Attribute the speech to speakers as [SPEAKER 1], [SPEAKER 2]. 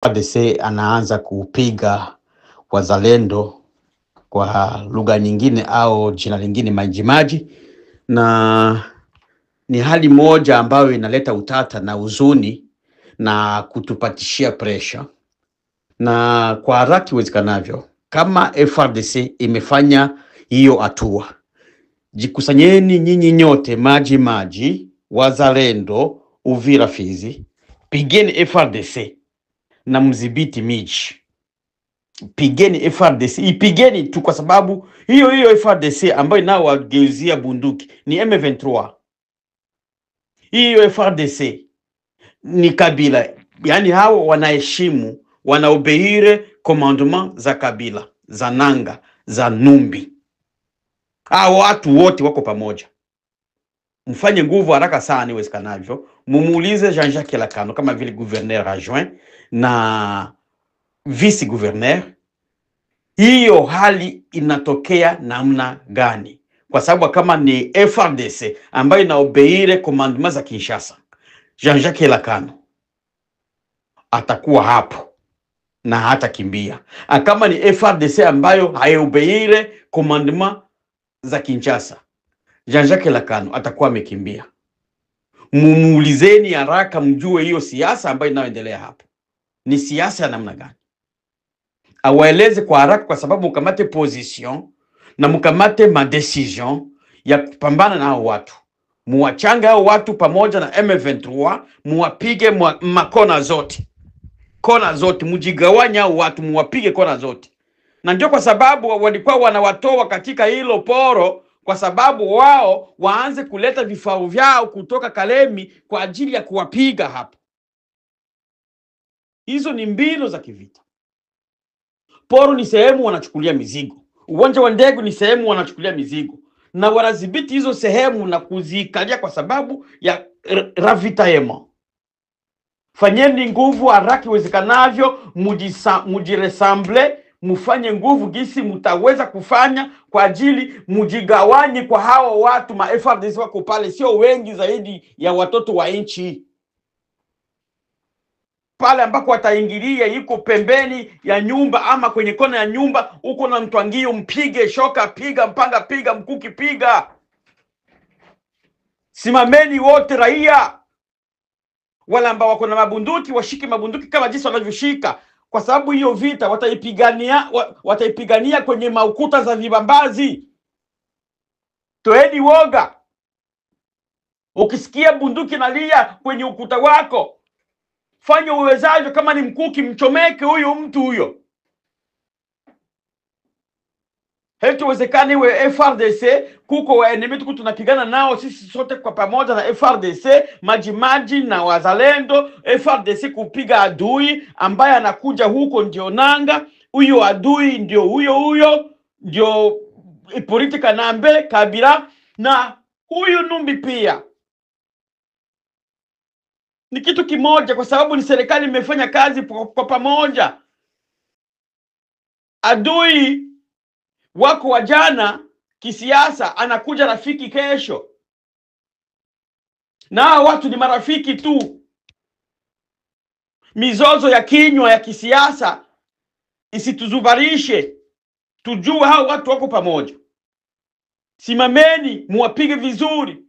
[SPEAKER 1] FARDC anaanza kupiga wazalendo kwa lugha nyingine au jina lingine Majimaji, na ni hali moja ambayo inaleta utata na huzuni na kutupatishia pressure. Na kwa haraka iwezekanavyo, kama FARDC imefanya hiyo hatua, jikusanyeni nyinyi nyote, Majimaji, wazalendo, Uvira, Fizi, pigeni FARDC na mzibiti miji. Pigeni FARDC, ipigeni tu, kwa sababu hiyo FARDC ambayo nao wageuzia bunduki ni M23. Hiyo FARDC ni Kabila, yani hao wanaheshimu, wanaobeire commandement za Kabila, za Nanga, za Numbi. Hao watu wote wako pamoja. Mfanye nguvu haraka sana iwezekanavyo. Mumuulize Jean-Jacques Lacano kama vile gouverneur adjoint na vice gouverneur, hiyo hali inatokea namna gani? Kwa sababu kama ni FARDC ambayo inaobeire commandement za Kinshasa, Jean-Jacques Lacano atakuwa hapo na hata kimbia. Kama ni FARDC ambayo haiobeire commandement za Kinshasa, Jean-Jacques Lacano atakuwa amekimbia. Mumuulizeni haraka, mjue hiyo siasa ambayo inaendelea hapo ni siasa ya namna gani. Awaeleze kwa haraka, kwa sababu mkamate position na mkamate ma decision ya kupambana na hao watu. Muwachanga hao watu pamoja na M23, muwapige makona zote. Kona zote, mujigawanya hao watu, muwapige kona zote. Na ndio kwa sababu walikuwa wanawatoa katika hilo poro, kwa sababu wao waanze kuleta vifaa vyao kutoka Kalemi kwa ajili ya kuwapiga hapo. Hizo ni mbinu za kivita. Poro ni sehemu wanachukulia mizigo. Uwanja wa ndege ni sehemu wanachukulia mizigo. Na wanadhibiti hizo sehemu na kuzikalia kwa sababu ya ravitaillement. Fanyeni nguvu haraka iwezekanavyo, mujiresamble, mufanye nguvu gisi mutaweza kufanya kwa ajili mujigawanye kwa hao watu. Ma FARDC wako pale sio wengi zaidi ya watoto wa nchi. Pale ambako wataingilia iko pembeni ya nyumba ama kwenye kona ya nyumba, uko na mtwangio, mpige shoka, piga mpanga, piga mkuki, piga. Simameni wote raia. Wala ambao wako na mabunduki washike mabunduki kama jinsi wanavyoshika, kwa sababu hiyo vita wataipigania kwenye maukuta za vibambazi. Toeni woga. Ukisikia bunduki nalia kwenye ukuta wako, fanya uwezaje, kama ni mkuki mchomeke huyo mtu huyo. Hatuwezekani we FARDC kuko wa enemy tuko tunapigana nao sisi sote kwa pamoja na FARDC, Majimaji na wazalendo. FARDC kupiga adui ambaye anakuja huko ndio Nanga, huyo adui ndio huyo ndio politika Nambe Kabila na huyu Numbi pia. Ni kitu kimoja, kwa sababu ni serikali imefanya kazi kwa pamoja. Adui wako wa jana kisiasa anakuja rafiki kesho, na watu ni marafiki tu. Mizozo ya kinywa ya kisiasa isituzubarishe, tujue hao watu wako pamoja. Simameni muwapige vizuri.